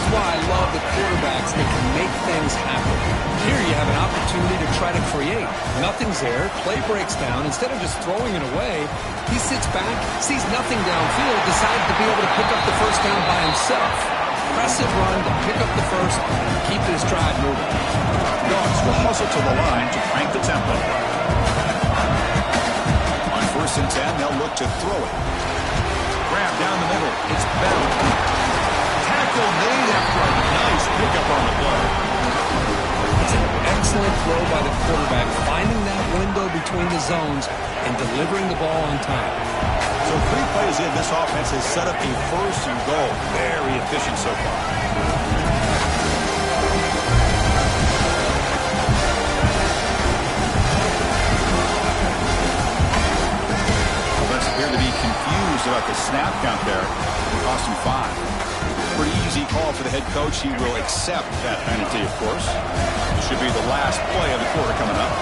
why I love the quarterbacks that can make things happen. Here you have an opportunity to try to create. Nothing's there. Play breaks down. Instead of just throwing it away, he sits back, sees nothing downfield, decides to be able to pick up the first down by himself. Impressive run to pick up the first and keep this drive moving. Dogs will hustle to the line to crank the tempo. On 1st and 10, they'll look to throw it. Grab down the middle. It's Bell. Tackle made after a nice pickup on the play. It's an excellent throw by the quarterback, finding that window between the zones and delivering the ball on time. So 3 plays in, this offense has set up a 1st and goal. Very efficient so far. Appear to be confused about the snap count there. It cost him 5. Pretty easy call for the head coach. He will accept that penalty, of course. It should be the last play of the quarter coming up.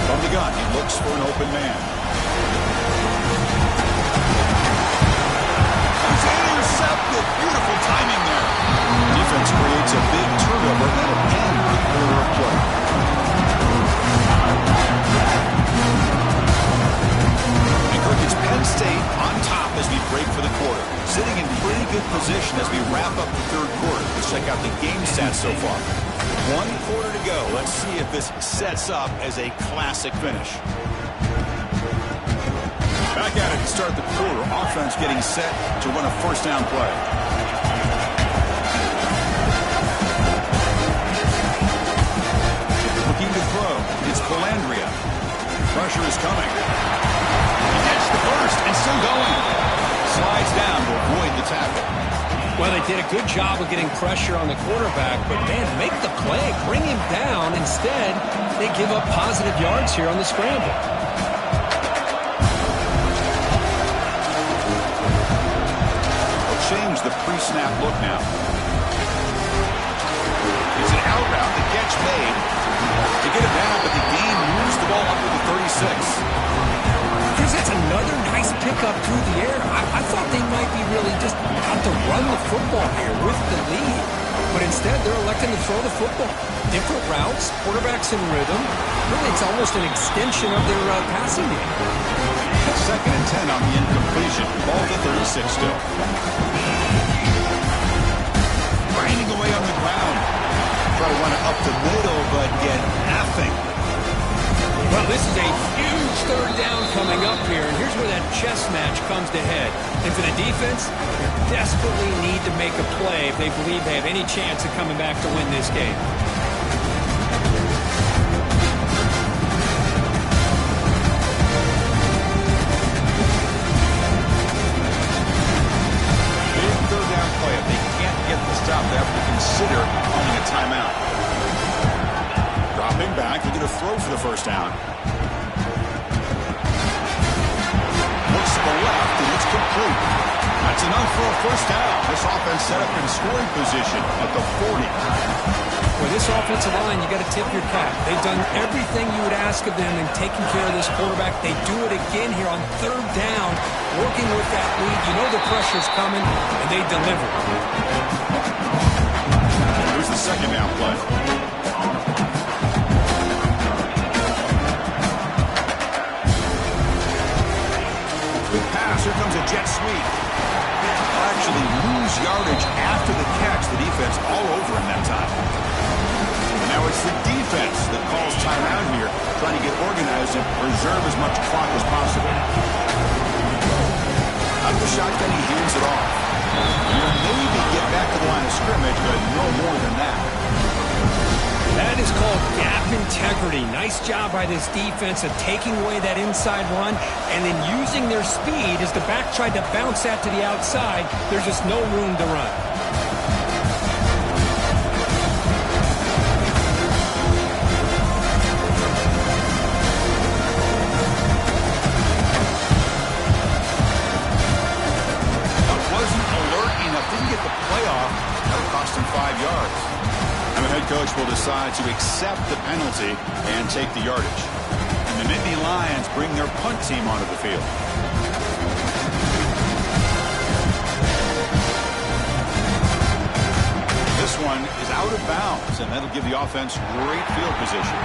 From the gun, he looks for an open man. He's intercepted. Beautiful timing there. Defense creates a big turnover and that'll end the quarter of play. It's Penn State on top as we break for the quarter. Sitting in pretty good position as we wrap up the 3rd quarter. Let's check out the game stats so far. 1 quarter to go. Let's see if this sets up as a classic finish. Back at it to start the quarter. Offense getting set to run a 1st down play. Looking to throw. It's Calandria. Pressure is coming. The first and still going. Slides down to avoid the tackle. Well, they did a good job of getting pressure on the quarterback, but man, make the play, bring him down. Instead, they give up positive yards here on the scramble. They'll change the pre-snap look now. It's an out route, the catch made. To get it down, but the game moves the ball up to the 36. That's another nice pickup through the air. I thought they might be really just out to run the football here with the lead. But instead, they're electing to throw the football. Different routes, quarterbacks in rhythm. Really, it's almost an extension of their passing game. 2nd and 10 on the incompletion. Ball to 36 still. Grinding away on the ground. Try to run it up the middle, but get nothing. Well, this is a huge 3rd down coming up here, and here's where that chess match comes to head. And for the defense, they desperately need to make a play if they believe they have any chance of coming back to win this game. Big 3rd down play. If they can't get the stop, they have to consider calling a timeout. Dropping back, they're going to throw for the 1st down. Looks to the left, and it's complete. That's enough for a 1st down. This offense set up in scoring position at the 40. Well, this offensive line, you got to tip your cap. They've done everything you would ask of them in taking care of this quarterback. They do it again here on 3rd down, working with that lead. You know the pressure's coming, and they deliver. Here's the 2nd down play. Here comes a jet sweep. They'll actually lose yardage after the catch. The defense all over him that time. And now it's the defense that calls timeout here, trying to get organized and preserve as much clock as possible. Out of the shotgun, he hands it off. He'll maybe get back to the line of scrimmage, but no more than that. That is called gap integrity. Nice job by this defense of taking away that inside run and then using their speed as the back tried to bounce that to the outside. There's just no room to run. That wasn't alert enough. Didn't get the playoff. That'll cost him 5 yards. And the head coach will decide to accept the penalty and take the yardage. And the Nittany Lions bring their punt team onto the field. one is out of bounds, and that'll give the offense great field position.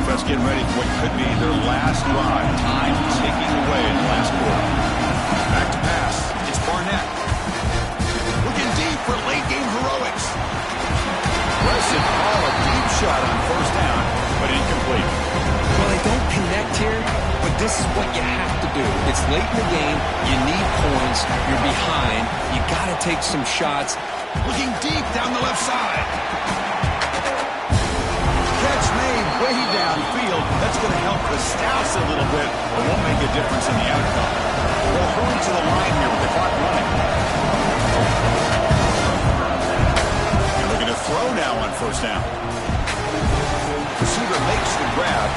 Offense getting ready for what could be their last drive. Time ticking away in the last quarter. Back to pass. It's Barnett. Looking deep for late-game heroics. Impressive call, a deep shot on first down, but incomplete. Well, they don't connect here, but this is what you have to do. It's late in the game. You need points. You're behind. You got to take some shots. Looking deep down the left side. Catch made way downfield. That's going to help the Stouts a little bit, but won't make a difference in the outcome. They'll hurry to the line here with the clock running. And looking to throw now on first down. Receiver makes the grab.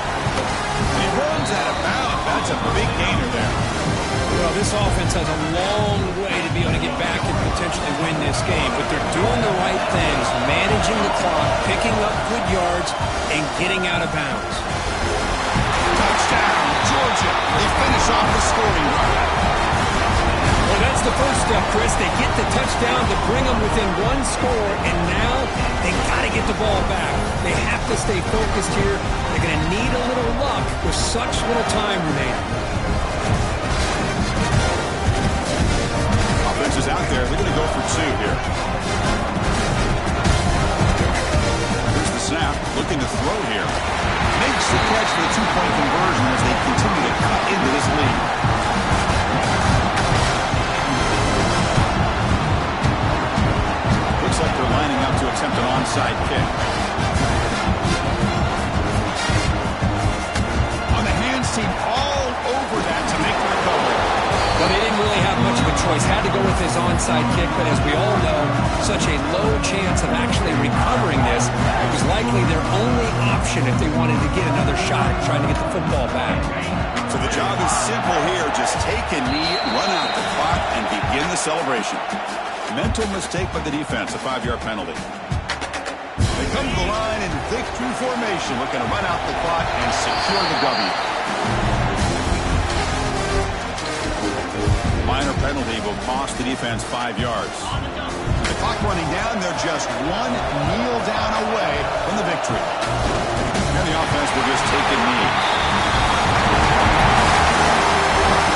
And he runs out of bounds. That's a big gainer there. Well, this offense has a long way to be able to get back and potentially win this game, but they're doing the right things, managing the clock, picking up good yards, and getting out of bounds. Touchdown, Georgia. They finish off the scoring drive. Well, that's the first step, Chris. They get the touchdown to bring them within one score, and now they got to get the ball back. They have to stay focused here. They're going to need a little luck with such little time remaining. Offense is out there. They're going to go for two here. Here's the snap. Looking to throw here. Makes the catch for the two-point conversion as they continue to cut into this lead. Looks like they're lining up to attempt an onside kick. On the hands team all over that to make the recovery. Well, they didn't really have much of a choice. Had to go with his onside kick, but as we all know, such a low chance of actually recovering this. It was likely their only option if they wanted to get another shot at trying to get the football back. So the job is simple here. Just take a knee, run out the clock, and begin the celebration. Mental mistake by the defense, a 5-yard penalty. They come to the line in victory formation, looking to run out the clock and secure the W. Minor penalty will cost the defense 5 yards. The clock running down, they're just one kneel down away from the victory. And the offense will just take a knee.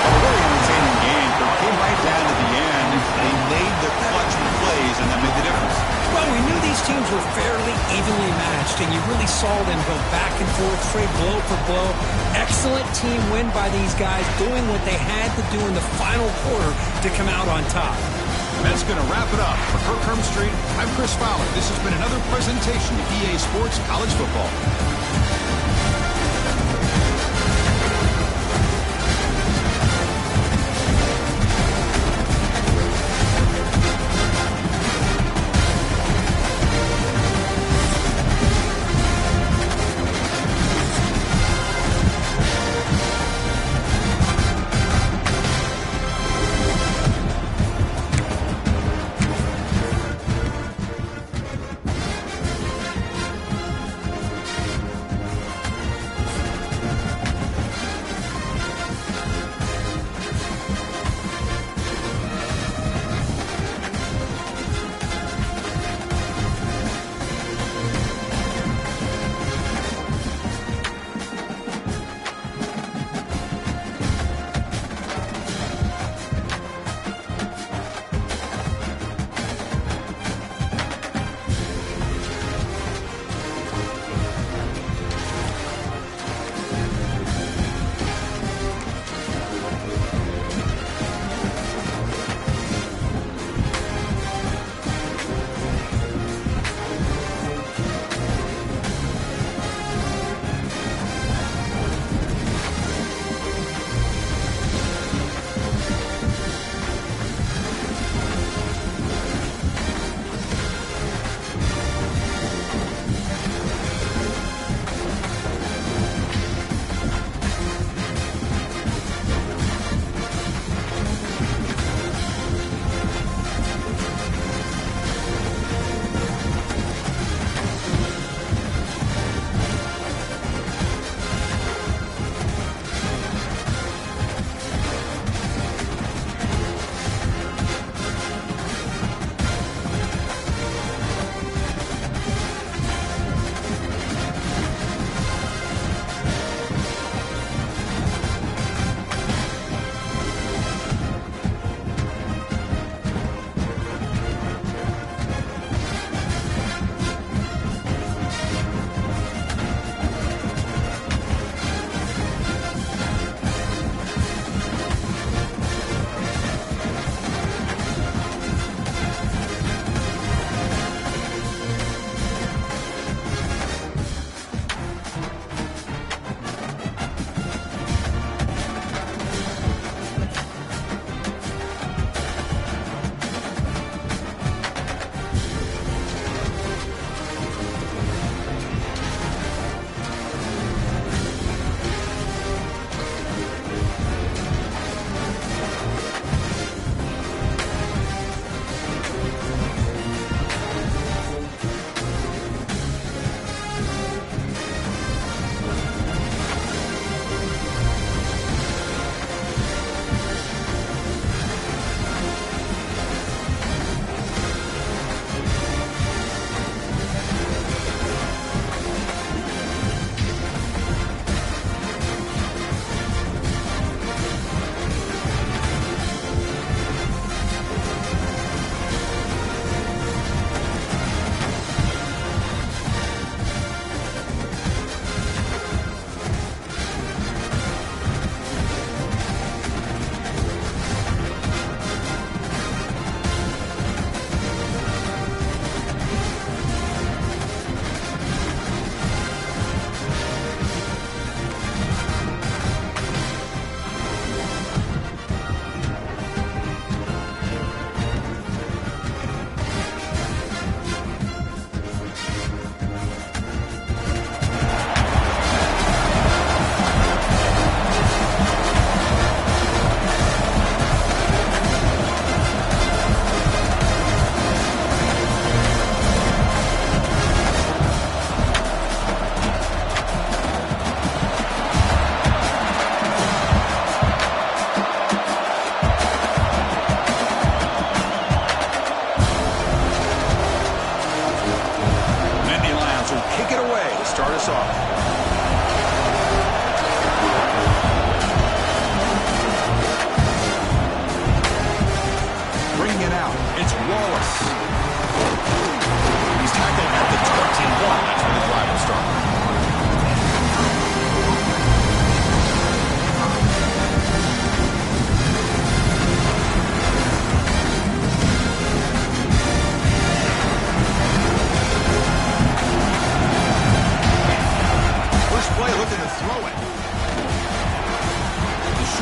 A really entertaining game, but it came right down to the end. They made the clutch plays, and that made the difference. Well, we knew these teams were fairly evenly matched, and you really saw them go back and forth, trade blow for blow. Excellent team win by these guys, doing what they had to do in the final quarter to come out on top. And that's going to wrap it up. For Kirk Herbstreit, I'm Chris Fowler. This has been another presentation of EA Sports College Football.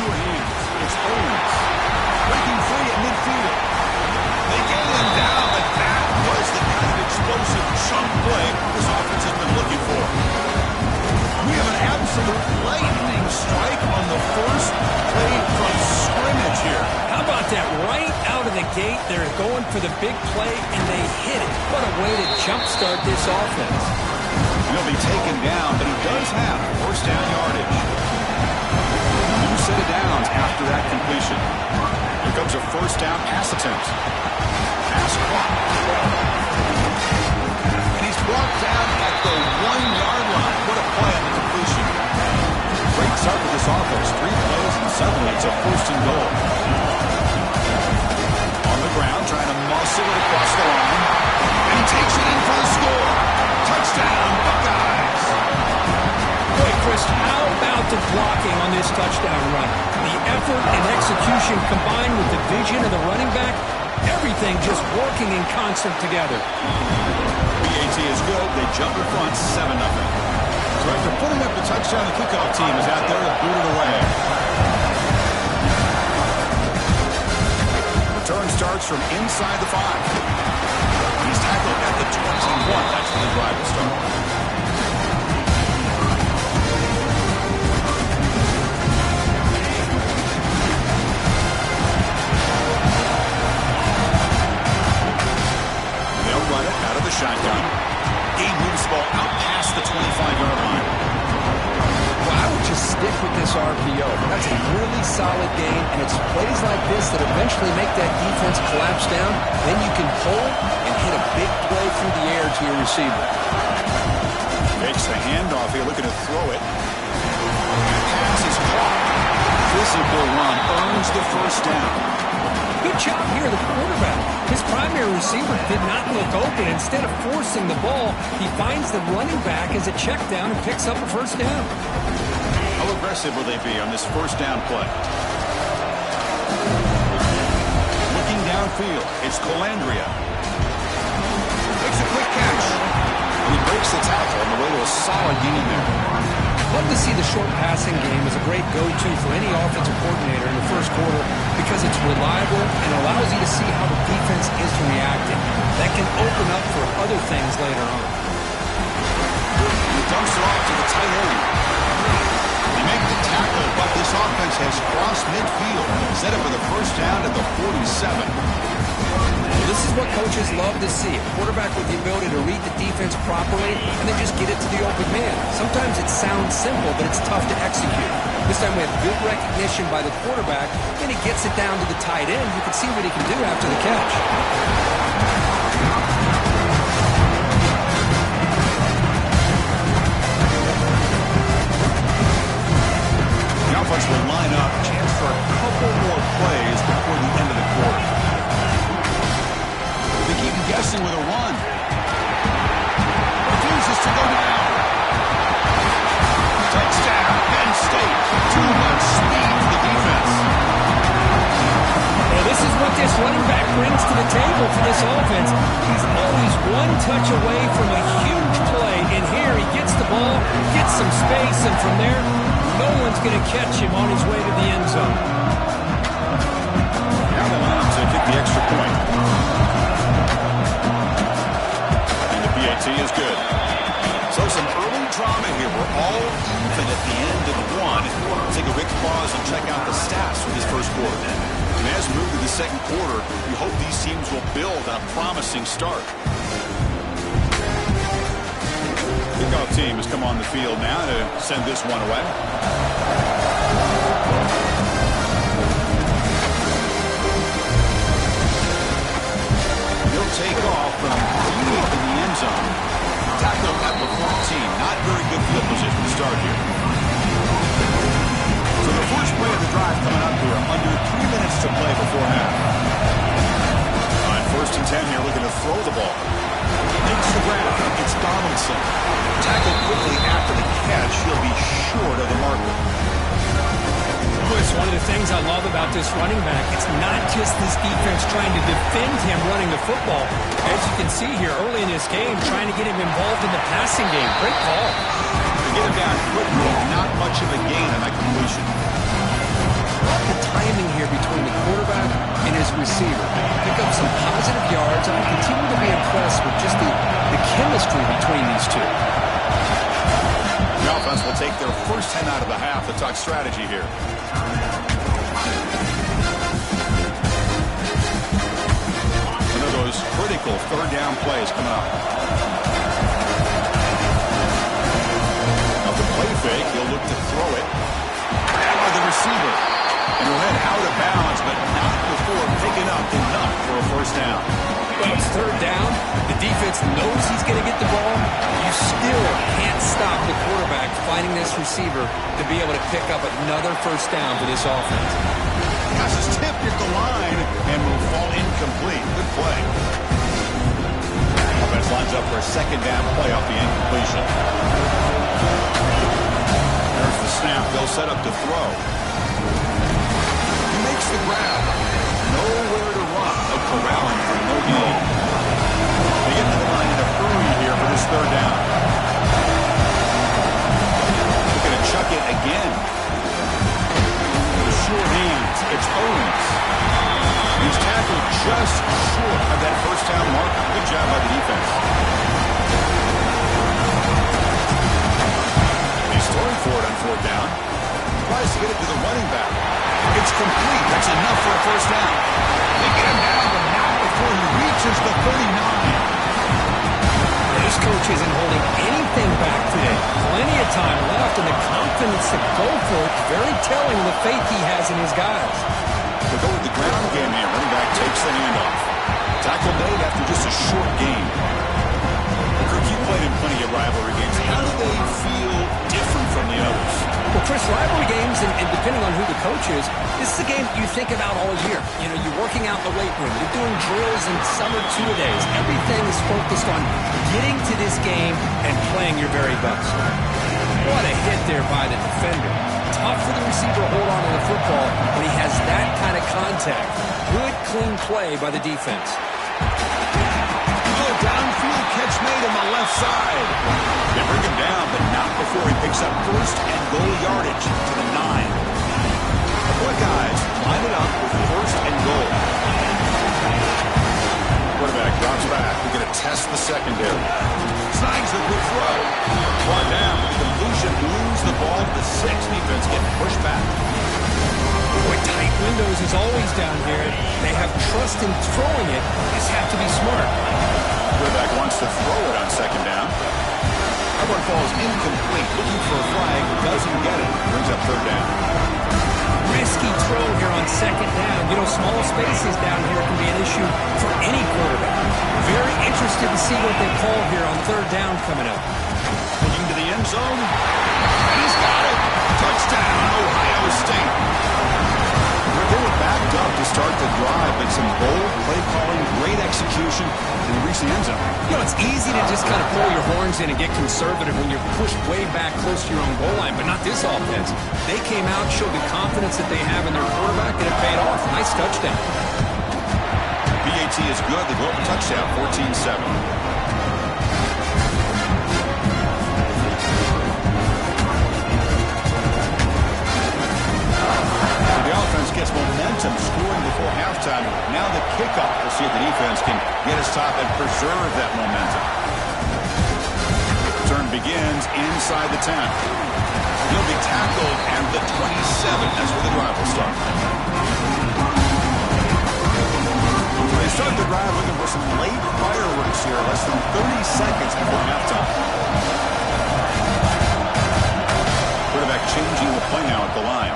fewer hands. It's Owens. Breaking free at midfield. They gain him down, but that was the kind of explosive chunk play this offense has been looking for. We have an absolute lightning strike on the first play from scrimmage here. How about that? Right out of the gate, they're going for the big play, and they hit it. What a way to jumpstart this offense. He'll be taken down, but he does have first down yardage. New set of downs after that completion. Here comes a first down pass attempt. Pass clock. And he's brought down at the 1-yard line. What a play on the completion. Great start for this offense. 3 plays, and suddenly it's a first and goal. On the ground, trying to muscle it across the line. And he takes it in for the score. Touchdown, Buckeyes. Boy, Chris, how about the blocking on this touchdown run? The effort and execution combined with the vision of the running back, everything just working in concert together. BAT is good. They jump in front 7-0. So after putting up the touchdown, the kickoff team is out there to boot it away. Return starts from inside the 5. He's tackled at the 21. That's where the drive will start. They'll run it out of the shotgun. He moves the ball out past the 25-yard line. Well, I would just stick with this RPO. That's a really solid game, and it's plays like this that eventually make that defense collapse down. Then you can hold and hit a big play through the air to your receiver. Makes the handoff here, looking to throw it. Pass is caught. Physical run earns the first down. Good job here, the quarterback. His primary receiver did not look open. Instead of forcing the ball, he finds the running back as a check down and picks up a first down. How aggressive will they be on this first down play? Looking downfield, it's Colandrea. Makes a quick catch. And he breaks the tackle on the way to a solid gain there. Love to see the short passing game as a great go-to for any offensive coordinator in the first quarter because it's reliable and allows you to see how the defense is reacting. That can open up for other things later on. He dumps it off to the tight end. They make the tackle, but this offense has crossed midfield. Set up for the first down at the 47. This is what coaches love to see. A quarterback with the ability to read the defense properly and then just get it to the open man. Sometimes it sounds simple, but it's tough to execute. This time we have good recognition by the quarterback, and he gets it down to the tight end. You can see what he can do after the catch. The offense will line up. Chance for a couple more plays before the end of the quarter. They keep him guessing with a run. Refuses to go down. Touchdown, Penn State. Too much speed for the defense. Well, this is what this running back brings to the table for this offense. He's always one touch away from a huge play, and here he gets the ball, gets some space, and from there, no one's going to catch him on his way to the end zone. Now the Lions have kicked the extra point. BAT is good. So some early drama here. We're all even at the end of one. Take a quick pause and check out the stats for this first quarter. And as we move to the second quarter, we hope these teams will build on a promising start. Kickoff team has come on the field now to send this one away. He'll take off from deep in the end zone. Tackle at the 14. Not very good field position to start here. So the first play of the drive coming up here. Under 3 minutes to play before half. On first and 10 here, looking to throw the ball. Makes the grab. It's Donaldson. Tackled quickly after the catch. He'll be short of the marker. Chris, one of the things I love about this running back, it's not just this defense trying to defend him running the football. As you can see here early in this game, trying to get him involved in the passing game. Great call. To get him down quickly, not much of a gain on that completion. here between the quarterback and his receiver. Pick up some positive yards, and I continue to be impressed with just the chemistry between these two. The offense will take their first 10 out of the half to talk strategy here. One of those critical third down plays coming up. Now the play fake, he'll look to throw it. By the receiver. And he'll head out of bounds, but not before picking up enough for a first down. Well, it's third down. The defense knows he's going to get the ball. You still can't stop the quarterback finding this receiver to be able to pick up another first down for this offense. Pass is tipped at the line and will fall incomplete. Good play. Offense lines up for a second down play off the incompletion. There's the snap. They'll set up to throw. He makes the grab. Nowhere to run. No corralling for no gain. They get to the line in a hurry here for this third down. Looking to chuck it again. The short hands. It's Owens. He's tackled just short of that first down mark. Good job by the defense. He's throwing for it on fourth down. Tries to get it to the running back. It's complete. That's enough for a first down. They get him down, but not before he reaches the 39. This coach isn't holding anything back today. Plenty of time left, and the confidence to go for it. Very telling the faith he has in his guys. They'll go with the ground game here. Running back takes the handoff. Tackle made after just a short game. Kirk, you played in plenty of rivalry games. How do they feel different from the others? Well, Chris, rivalry games, and depending on who the coach is, this is a game you think about all year. You know, you're working out in the weight room. You're doing drills and summer two-a-days. Everything is focused on getting to this game and playing your very best. What a hit there by the defender. Tough for the receiver to hold on to the football when he has that kind of contact. Good, clean play by the defense. Downfield catch made on the left side. They bring him down, but not before he picks up first and goal yardage to the 9. The Buckeyes line it up with first and goal. Quarterback drops back. We're going to test the secondary. Snags a good throw. Brought down with the completion. Lose the ball to the 6. Defense getting pushed back. Boy, tight windows is always down here. They have trust in throwing it. Just have to be smart. Quarterback wants to throw it on second down. That one falls incomplete. Looking for a flag. Doesn't get it. Brings up third down. Risky throw here on second down. You know, small spaces down here can be an issue for any quarterback. Very interested to see what they call here on third down coming up. Looking to the end zone. And he's got it. Touchdown, Ohio State. They were backed up to start the drive, but some bold play calling, great execution, and reach the end zone. You know, it's easy to just kind of throw your horns in and get conservative when you're pushed way back close to your own goal line, but not this offense. They came out, showed the confidence that they have in their quarterback, and it paid off. Nice touchdown. PAT is good. They go up a touchdown, 14-7. Gets momentum scoring before halftime. Now the kickoff. We'll see if the defense can get a stop and preserve that momentum. Turn begins inside the 10. He'll be tackled at the 27. That's where the drive will start. They start the drive looking for some late fireworks here. Less than 30 seconds before halftime. Quarterback changing the play now at the line.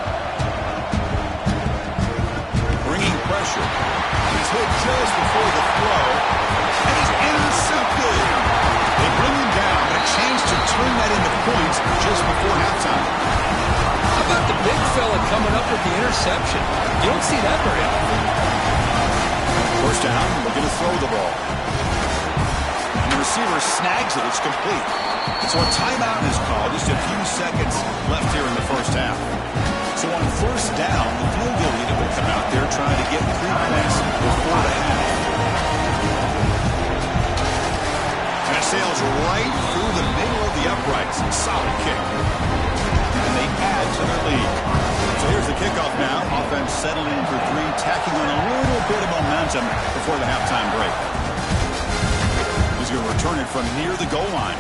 Pressure. He's hit just before the throw, and he's intercepted. They bring him down, but a chance to turn that into points just before halftime. How about the big fella coming up with the interception? You don't see that very often. First down, looking to throw the ball. And the receiver snags it. It's complete. So a timeout is called. Just a few seconds left here in the first half. So on first down, the field goal unit will come out there trying to get 3 points before the half. And it sails right through the middle of the uprights. Solid kick. And they add to their lead. So here's the kickoff now. Offense settling in for three, tacking on a little bit of momentum before the halftime break. He's going to return it from near the goal line.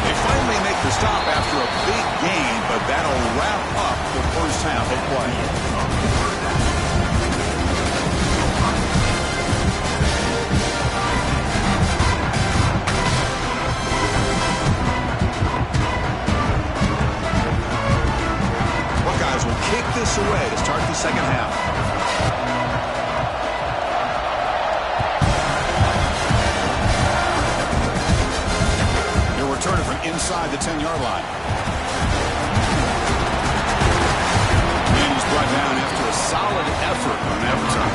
They finally make the stop after a big gain, but that'll wrap up the first half of play. Buckeyes will kick this away to start the second half. Turner from inside the 10-yard line. And he's brought down after a solid effort on that return.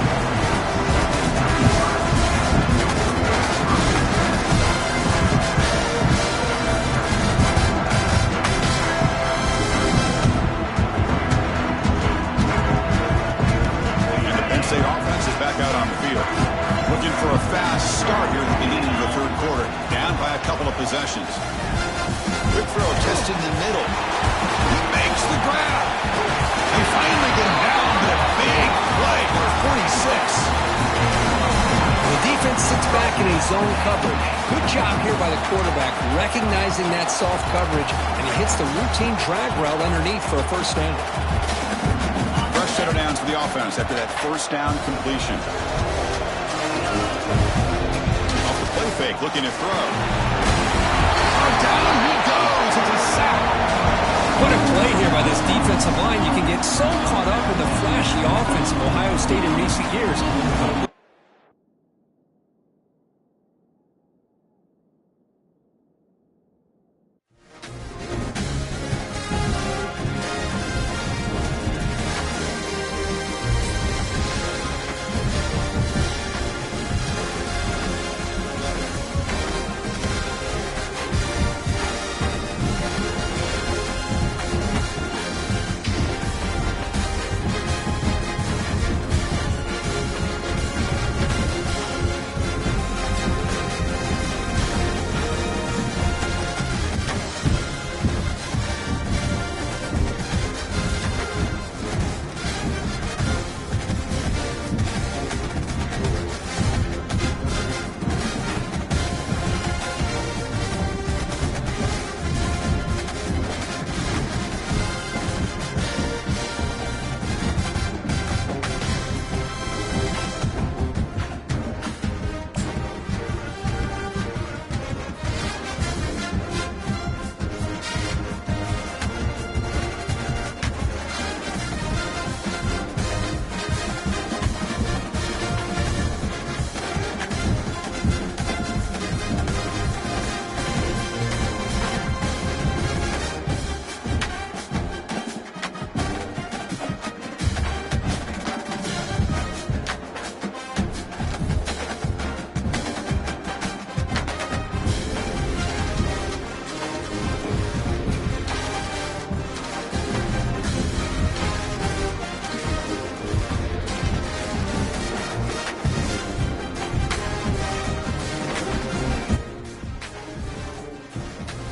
And the Penn State offense is back out on the field. Looking for a fast start here at the beginning of the third quarter. Down by a couple of possessions. Quick throw testing the middle. He makes the grab. They finally get him down, but a big play for 46. The defense sits back in a zone coverage. Good job here by the quarterback, recognizing that soft coverage, and he hits the routine drag route underneath for a first down. Fresh set of downs for the offense after that first down completion. Off the play fake, looking to throw. Down he goes. It's a sack. What a play here by this defensive line. You can get so caught up in the flashy offense of Ohio State in recent years.